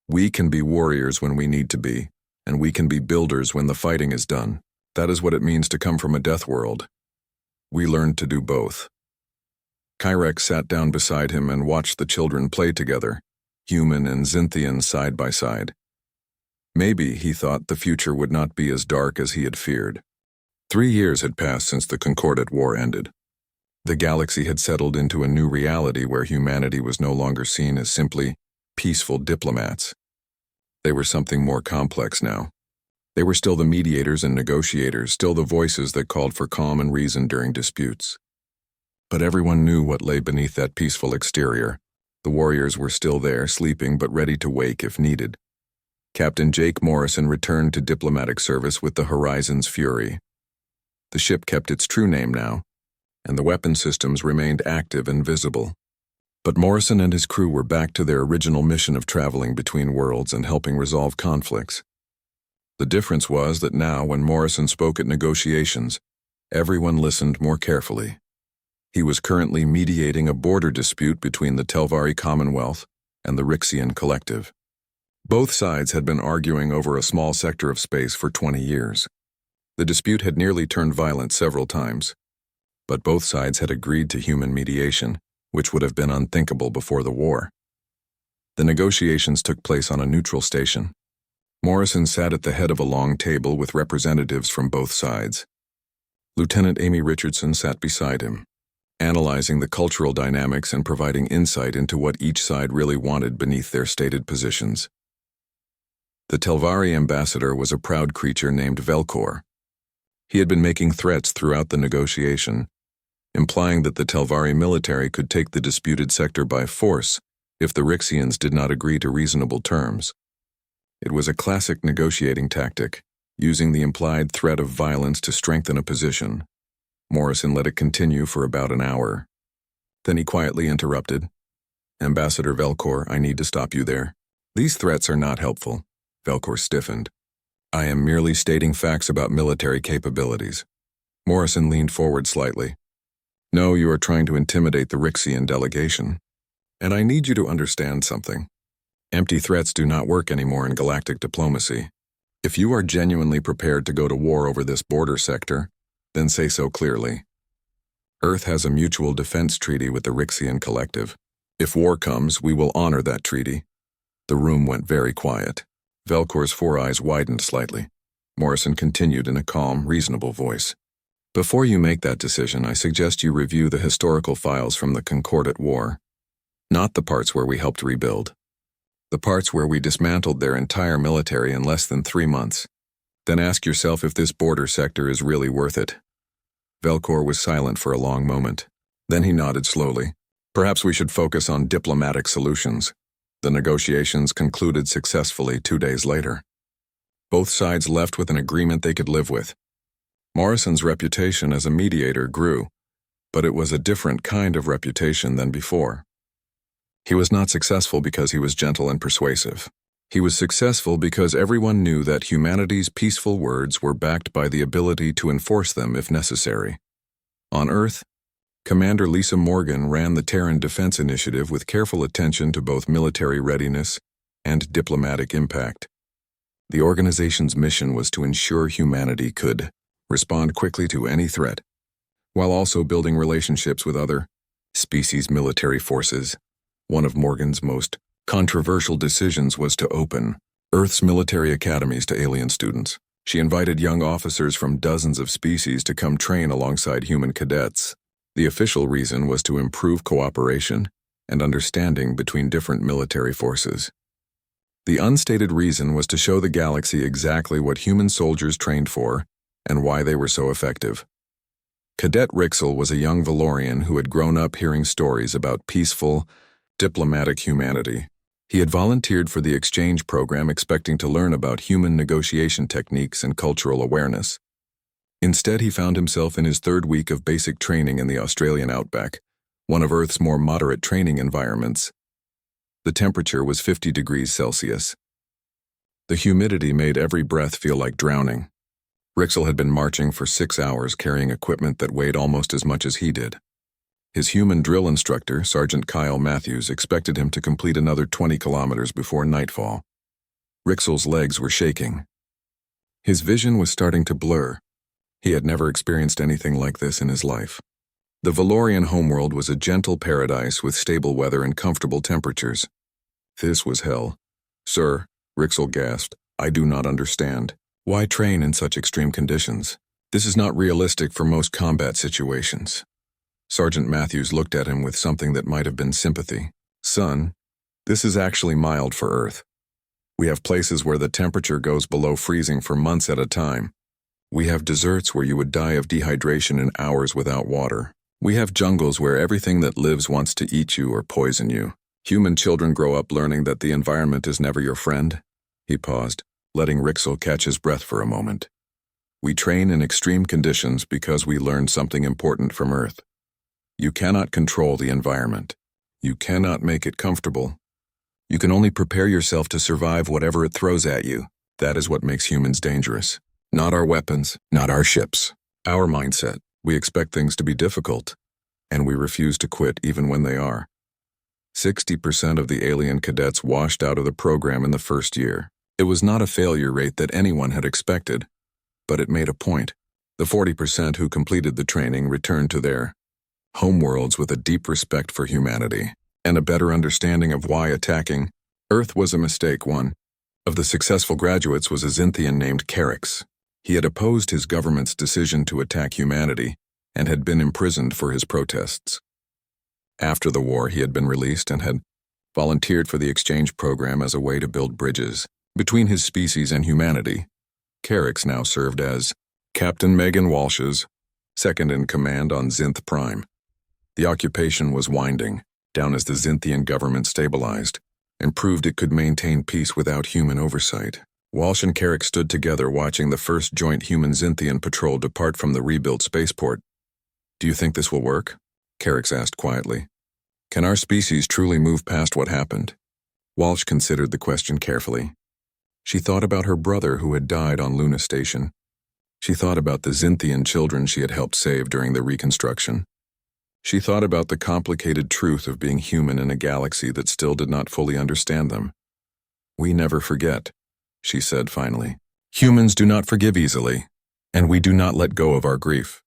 We can be warriors when we need to be, and we can be builders when the fighting is done. That is what it means to come from a death world. We learned to do both." Kyrex sat down beside him and watched the children play together, human and Zinthian side by side. Maybe, he thought, the future would not be as dark as he had feared. 3 years had passed since the Concordate War ended. The galaxy had settled into a new reality where humanity was no longer seen as simply peaceful diplomats. They were something more complex now. They were still the mediators and negotiators, still the voices that called for calm and reason during disputes. But everyone knew what lay beneath that peaceful exterior. The warriors were still there, sleeping but ready to wake if needed. Captain Jake Morrison returned to diplomatic service with the Horizon's Fury. The ship kept its true name now, and the weapon systems remained active and visible. But Morrison and his crew were back to their original mission of traveling between worlds and helping resolve conflicts. The difference was that now, when Morrison spoke at negotiations, everyone listened more carefully. He was currently mediating a border dispute between the Telvari Commonwealth and the Rixian Collective. Both sides had been arguing over a small sector of space for 20 years. The dispute had nearly turned violent several times, but both sides had agreed to human mediation, which would have been unthinkable before the war. The negotiations took place on a neutral station. Morrison sat at the head of a long table with representatives from both sides. Lieutenant Amy Richardson sat beside him, analyzing the cultural dynamics and providing insight into what each side really wanted beneath their stated positions. The Telvari ambassador was a proud creature named Velcor. He had been making threats throughout the negotiation, implying that the Telvari military could take the disputed sector by force if the Rixians did not agree to reasonable terms. It was a classic negotiating tactic, using the implied threat of violence to strengthen a position. Morrison let it continue for about an hour. Then he quietly interrupted. "Ambassador Velcor, I need to stop you there. These threats are not helpful." Velcor stiffened. "I am merely stating facts about military capabilities." Morrison leaned forward slightly. "No, you are trying to intimidate the Rixian delegation. And I need you to understand something. Empty threats do not work anymore in galactic diplomacy. If you are genuinely prepared to go to war over this border sector, then say so clearly. Earth has a mutual defense treaty with the Rixian Collective. If war comes, we will honor that treaty." The room went very quiet. Velcor's four eyes widened slightly. Morrison continued in a calm, reasonable voice. "Before you make that decision, I suggest you review the historical files from the Concordat War. Not the parts where we helped rebuild. The parts where we dismantled their entire military in less than 3 months. Then ask yourself if this border sector is really worth it." Velcor was silent for a long moment. Then he nodded slowly. "Perhaps we should focus on diplomatic solutions." The negotiations concluded successfully 2 days later. Both sides left with an agreement they could live with. Morrison's reputation as a mediator grew, but it was a different kind of reputation than before. He was not successful because he was gentle and persuasive. He was successful because everyone knew that humanity's peaceful words were backed by the ability to enforce them if necessary. On Earth, Commander Lisa Morgan ran the Terran Defense Initiative with careful attention to both military readiness and diplomatic impact. The organization's mission was to ensure humanity could respond quickly to any threat, while also building relationships with other species military forces. One of Morgan's most controversial decisions was to open Earth's military academies to alien students. She invited young officers from dozens of species to come train alongside human cadets. The official reason was to improve cooperation and understanding between different military forces. The unstated reason was to show the galaxy exactly what human soldiers trained for and why they were so effective. Cadet Rixel was a young Valorian who had grown up hearing stories about peaceful, diplomatic humanity. He had volunteered for the exchange program expecting to learn about human negotiation techniques and cultural awareness. Instead, he found himself in his 3rd week of basic training in the Australian outback, one of Earth's more moderate training environments. The temperature was 50 degrees Celsius. The humidity made every breath feel like drowning. Rixel had been marching for 6 hours carrying equipment that weighed almost as much as he did. His human drill instructor, Sergeant Kyle Matthews, expected him to complete another 20 kilometers before nightfall. Rixel's legs were shaking. His vision was starting to blur. He had never experienced anything like this in his life. The Valorian homeworld was a gentle paradise with stable weather and comfortable temperatures. This was hell. "Sir," Rixel gasped, "I do not understand. Why train in such extreme conditions? This is not realistic for most combat situations." Sergeant Matthews looked at him with something that might have been sympathy. "Son, this is actually mild for Earth. We have places where the temperature goes below freezing for months at a time. We have deserts where you would die of dehydration in hours without water. We have jungles where everything that lives wants to eat you or poison you. Human children grow up learning that the environment is never your friend. He paused, letting Rixel catch his breath for a moment. We train in extreme conditions because we learned something important from Earth. You cannot control the environment. You cannot make it comfortable. You can only prepare yourself to survive whatever it throws at you. That is what makes humans dangerous. Not our weapons, not our ships. Our mindset. We expect things to be difficult, and we refuse to quit even when they are. 60% of the alien cadets washed out of the program in the first year. It was not a failure rate that anyone had expected, but it made a point. The 40% who completed the training returned to their homeworlds with a deep respect for humanity and a better understanding of why attacking Earth was a mistake. One of the successful graduates was a Xinthian named Carix. He had opposed his government's decision to attack humanity and had been imprisoned for his protests. After the war, he had been released and had volunteered for the exchange program as a way to build bridges between his species and humanity. Carix now served as Captain Megan Walsh's second-in-command on Xinth Prime. The occupation was winding down as the Xinthian government stabilized and proved it could maintain peace without human oversight. Walsh and Carrick stood together watching the first joint human-Xinthian patrol depart from the rebuilt spaceport. "Do you think this will work?" Carrick asked quietly. "Can our species truly move past what happened?" Walsh considered the question carefully. She thought about her brother who had died on Luna Station. She thought about the Xinthian children she had helped save during the reconstruction. She thought about the complicated truth of being human in a galaxy that still did not fully understand them. "We never forget," she said finally. "Humans do not forgive easily, and we do not let go of our grief.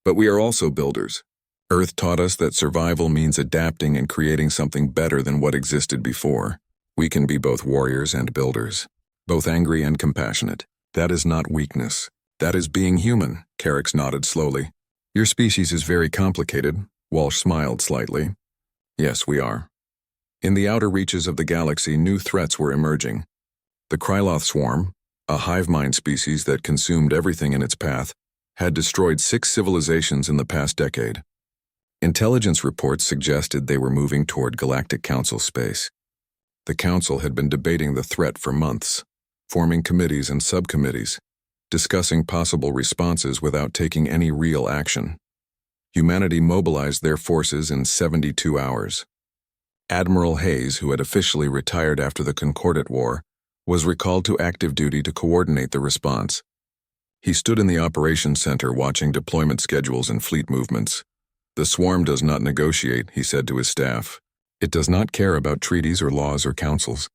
But we are also builders. Earth taught us that survival means adapting and creating something better than what existed before. We can be both warriors and builders, both angry and compassionate. That is not weakness. That is being human." Carrick nodded slowly. "Your species is very complicated." Walsh smiled slightly. "Yes, we are." In the outer reaches of the galaxy, new threats were emerging. The Kryloth swarm, a hive mind species that consumed everything in its path, had destroyed 6 civilizations in the past decade. Intelligence reports suggested they were moving toward Galactic Council space. The Council had been debating the threat for months, forming committees and subcommittees, discussing possible responses without taking any real action. Humanity mobilized their forces in 72 hours. Admiral Hayes, who had officially retired after the Concordat War, was recalled to active duty to coordinate the response. He stood in the operations center watching deployment schedules and fleet movements. "The swarm does not negotiate," he said to his staff. "It does not care about treaties or laws or councils.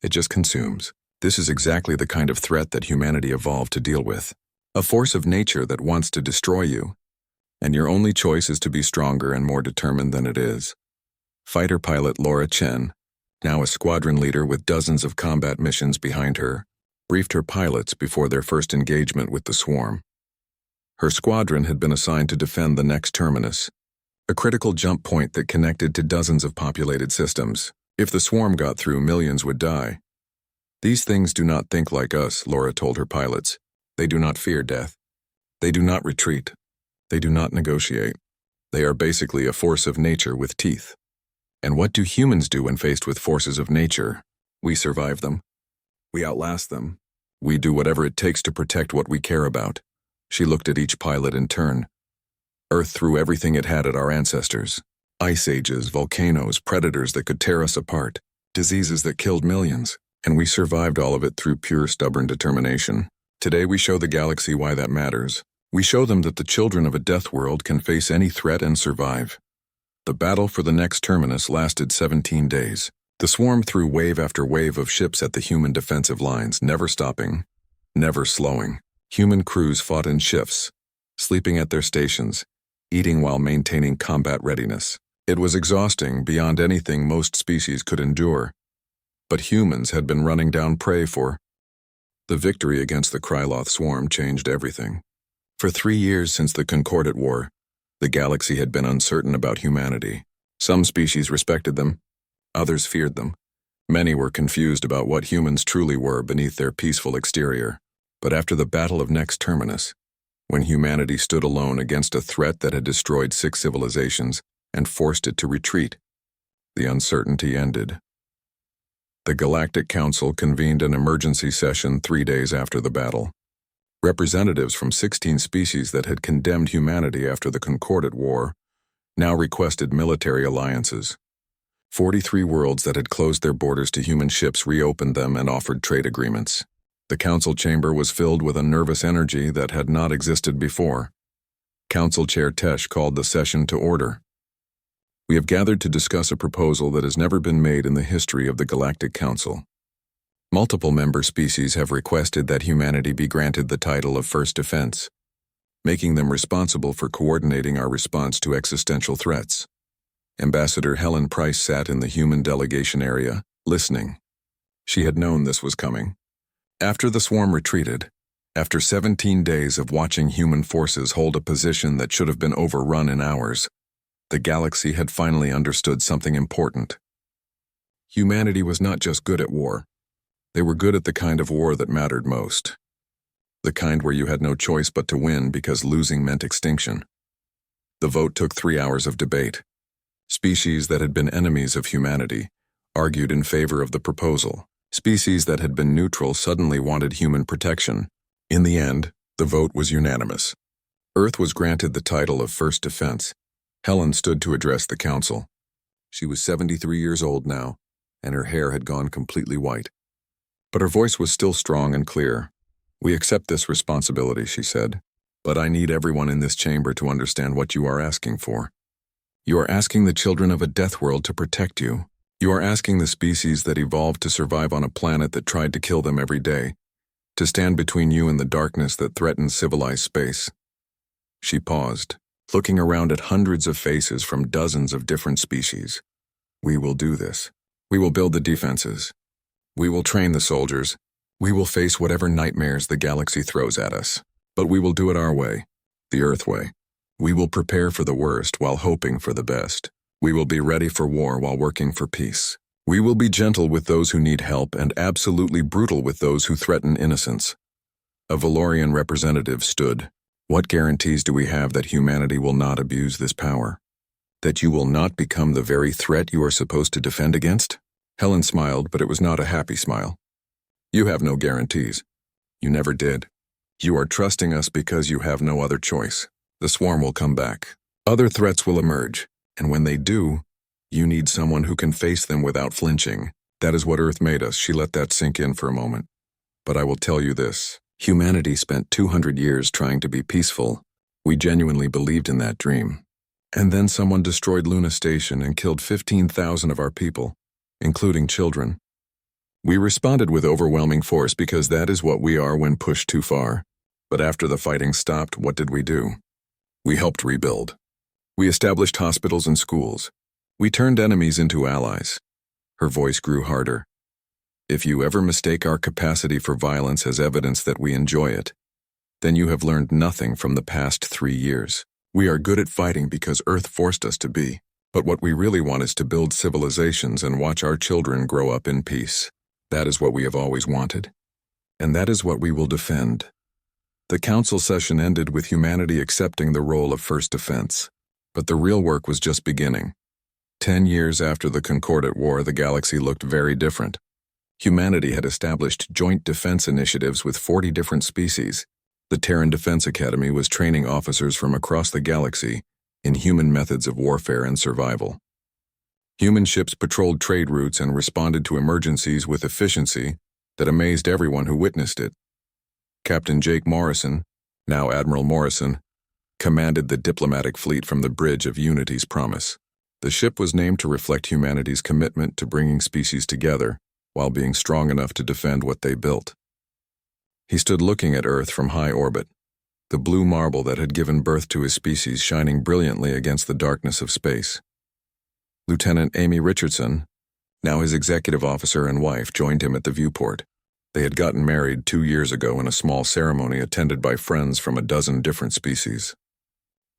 It just consumes. This is exactly the kind of threat that humanity evolved to deal with. A force of nature that wants to destroy you. And your only choice is to be stronger and more determined than it is." Fighter pilot Laura Chen, now a squadron leader with dozens of combat missions behind her, briefed her pilots before their first engagement with the swarm. Her squadron had been assigned to defend the next terminus, a critical jump point that connected to dozens of populated systems. If the swarm got through, millions would die. "These things do not think like us," Laura told her pilots. "They do not fear death. They do not retreat. They do not negotiate. They are basically a force of nature with teeth. And what do humans do when faced with forces of nature? We survive them. We outlast them. We do whatever it takes to protect what we care about." She looked at each pilot in turn. "Earth threw everything it had at our ancestors. Ice ages, volcanoes, predators that could tear us apart, diseases that killed millions, and we survived all of it through pure stubborn determination. Today we show the galaxy why that matters. We show them that the children of a Deathworld can face any threat and survive." The battle for the next terminus lasted 17 days. The swarm threw wave after wave of ships at the human defensive lines, never stopping, never slowing. Human crews fought in shifts, sleeping at their stations, eating while maintaining combat readiness. It was exhausting beyond anything most species could endure. But humans had been running down prey for. The victory against the Kryloth swarm changed everything. For 3 years since the Concordat War, the galaxy had been uncertain about humanity. Some species respected them, others feared them. Many were confused about what humans truly were beneath their peaceful exterior. But after the Battle of Next Terminus, when humanity stood alone against a threat that had destroyed 6 civilizations and forced it to retreat. The uncertainty ended. The Galactic Council convened an emergency session 3 days after the battle. Representatives from 16 species that had condemned humanity after the Concordate War now requested military alliances. 43 worlds that had closed their borders to human ships reopened them and offered trade agreements. The council chamber was filled with a nervous energy that had not existed before. Council Chair Tesh called the session to order. We have gathered to discuss a proposal that has never been made in the history of the Galactic Council. Multiple member species have requested that humanity be granted the title of First Defense, making them responsible for coordinating our response to existential threats. Ambassador Helen Price sat in the human delegation area, listening. She had known this was coming. After the swarm retreated, after 17 days of watching human forces hold a position that should have been overrun in hours, the galaxy had finally understood something important. Humanity was not just good at war. They were good at the kind of war that mattered most. The kind where you had no choice but to win because losing meant extinction. The vote took 3 hours of debate. Species that had been enemies of humanity argued in favor of the proposal. Species that had been neutral suddenly wanted human protection. In the end, the vote was unanimous. Earth was granted the title of First Defense. Helen stood to address the council. She was 73 years old now, and her hair had gone completely white. But her voice was still strong and clear. "We accept this responsibility," she said, "but I need everyone in this chamber to understand what you are asking for. You are asking the children of a Deathworld to protect you. You are asking the species that evolved to survive on a planet that tried to kill them every day, to stand between you and the darkness that threatens civilized space." She paused, looking around at hundreds of faces from dozens of different species. "We will do this. We will build the defenses. We will train the soldiers. We will face whatever nightmares the galaxy throws at us. But we will do it our way, the Earth way. We will prepare for the worst while hoping for the best. We will be ready for war while working for peace. We will be gentle with those who need help and absolutely brutal with those who threaten innocence." A Valorian representative stood. "What guarantees do we have that humanity will not abuse this power? That you will not become the very threat you are supposed to defend against?" Helen smiled, but it was not a happy smile. "You have no guarantees. You never did. You are trusting us because you have no other choice. The swarm will come back. Other threats will emerge, and when they do, you need someone who can face them without flinching. That is what Earth made us." She let that sink in for a moment. "But I will tell you this. Humanity spent 200 years trying to be peaceful. We genuinely believed in that dream. And then someone destroyed Luna Station and killed 15,000 of our people, including children. We responded with overwhelming force because that is what we are when pushed too far. But after the fighting stopped, what did we do? We helped rebuild. We established hospitals and schools. We turned enemies into allies." Her voice grew harder. "If you ever mistake our capacity for violence as evidence that we enjoy it, then you have learned nothing from the past 3 years. We are good at fighting because Earth forced us to be. But what we really want is to build civilizations and watch our children grow up in peace. That is what we have always wanted. And that is what we will defend." The council session ended with humanity accepting the role of First Defense. But the real work was just beginning. 10 years after the Concordate War, the galaxy looked very different. Humanity had established joint defense initiatives with 40 different species. The Terran Defense Academy was training officers from across the galaxy in human methods of warfare and survival. Human ships patrolled trade routes and responded to emergencies with efficiency that amazed everyone who witnessed it. Captain Jake Morrison, now Admiral Morrison, commanded the diplomatic fleet from the Bridge of Unity's Promise. The ship was named to reflect humanity's commitment to bringing species together while being strong enough to defend what they built. He stood looking at Earth from high orbit, the blue marble that had given birth to his species shining brilliantly against the darkness of space. Lieutenant Amy Richardson, now his executive officer and wife, joined him at the viewport. They had gotten married 2 years ago in a small ceremony attended by friends from a dozen different species.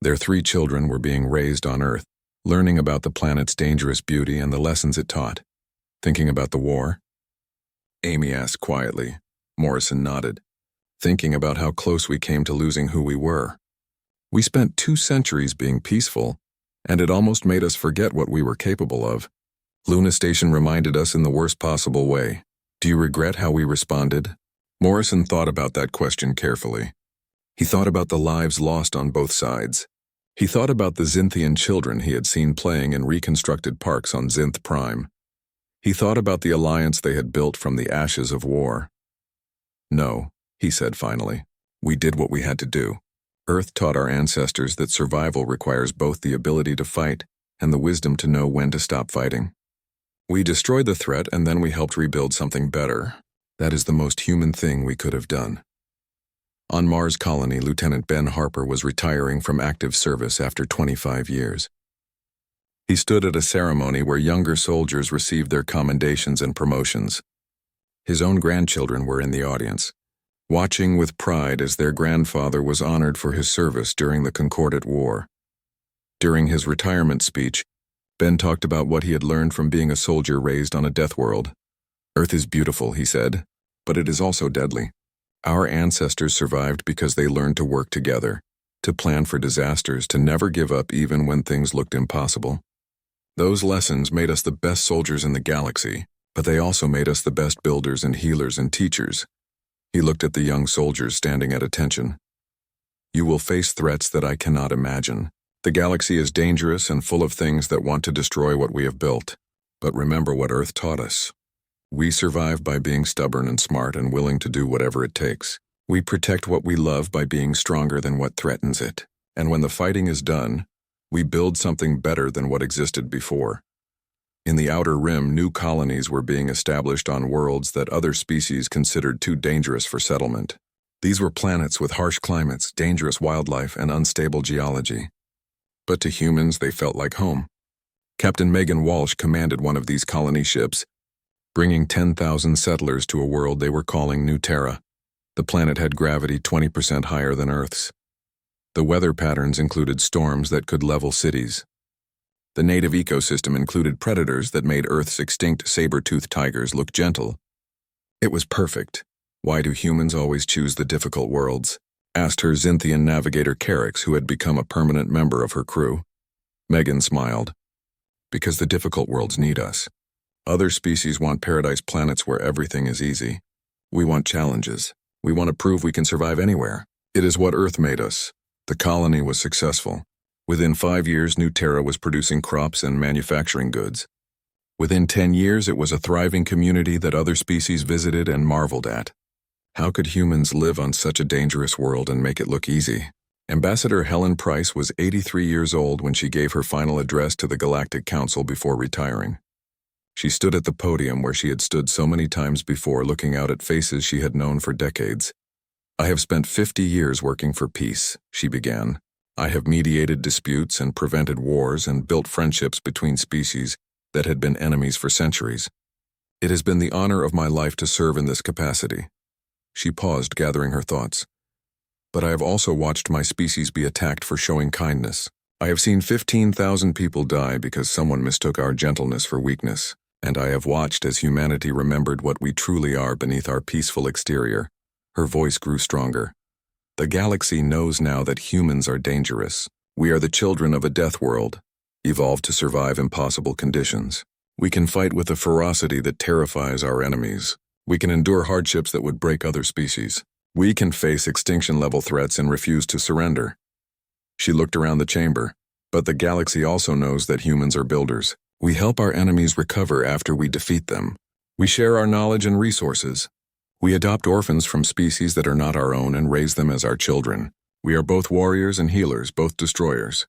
Their 3 children were being raised on Earth, learning about the planet's dangerous beauty and the lessons it taught. "Thinking about the war?" Amy asked quietly. Morrison nodded. thinking about how close we came to losing who we were. We spent 2 centuries being peaceful, and it almost made us forget what we were capable of. Luna Station reminded us in the worst possible way. Do you regret how we responded? Morrison thought about that question carefully. He thought about the lives lost on both sides. He thought about the Xinthian children he had seen playing in reconstructed parks on Xinth Prime. He thought about the alliance they had built from the ashes of war. No, he said finally. We did what we had to do. Earth taught our ancestors that survival requires both the ability to fight and the wisdom to know when to stop fighting. We destroyed the threat and then we helped rebuild something better. That is the most human thing we could have done. On Mars Colony, Lieutenant Ben Harper was retiring from active service after 25 years. He stood at a ceremony where younger soldiers received their commendations and promotions. His own grandchildren were in the audience, watching with pride as their grandfather was honored for his service during the Concordat War. During his retirement speech, Ben talked about what he had learned from being a soldier raised on a Deathworld. Earth is beautiful, he said, but it is also deadly. Our ancestors survived because they learned to work together, to plan for disasters, to never give up even when things looked impossible. Those lessons made us the best soldiers in the galaxy, but they also made us the best builders and healers and teachers. He looked at the young soldiers standing at attention. You will face threats that I cannot imagine. The galaxy is dangerous and full of things that want to destroy what we have built. But remember what Earth taught us. We survive by being stubborn and smart and willing to do whatever it takes. We protect what we love by being stronger than what threatens it. And when the fighting is done, we build something better than what existed before. In the Outer Rim, new colonies were being established on worlds that other species considered too dangerous for settlement. These were planets with harsh climates, dangerous wildlife, and unstable geology. But to humans, they felt like home. Captain Megan Walsh commanded one of these colony ships, bringing 10,000 settlers to a world they were calling New Terra. The planet had gravity 20% higher than Earth's. The weather patterns included storms that could level cities. The native ecosystem included predators that made Earth's extinct saber-toothed tigers look gentle. It was perfect. Why do humans always choose the difficult worlds? Asked her Xinthian navigator Carix, who had become a permanent member of her crew. Megan smiled. Because the difficult worlds need us. Other species want paradise planets where everything is easy. We want challenges. We want to prove we can survive anywhere. It is what Earth made us. The colony was successful. Within 5 years, New Terra was producing crops and manufacturing goods. Within 10 years, it was a thriving community that other species visited and marveled at. How could humans live on such a dangerous world and make it look easy? Ambassador Helen Price was 83 years old when she gave her final address to the Galactic Council before retiring. She stood at the podium where she had stood so many times before, looking out at faces she had known for decades. I have spent 50 years working for peace, she began. I have mediated disputes and prevented wars and built friendships between species that had been enemies for centuries. It has been the honor of my life to serve in this capacity. She paused, gathering her thoughts. But I have also watched my species be attacked for showing kindness. I have seen 15,000 people die because someone mistook our gentleness for weakness. And I have watched as humanity remembered what we truly are beneath our peaceful exterior. Her voice grew stronger. The galaxy knows now that humans are dangerous. We are the children of a death world, evolved to survive impossible conditions. We can fight with a ferocity that terrifies our enemies. We can endure hardships that would break other species. We can face extinction-level threats and refuse to surrender. She looked around the chamber, but the galaxy also knows that humans are builders. We help our enemies recover after we defeat them. We share our knowledge and resources. We adopt orphans from species that are not our own and raise them as our children. We are both warriors and healers, both destroyers.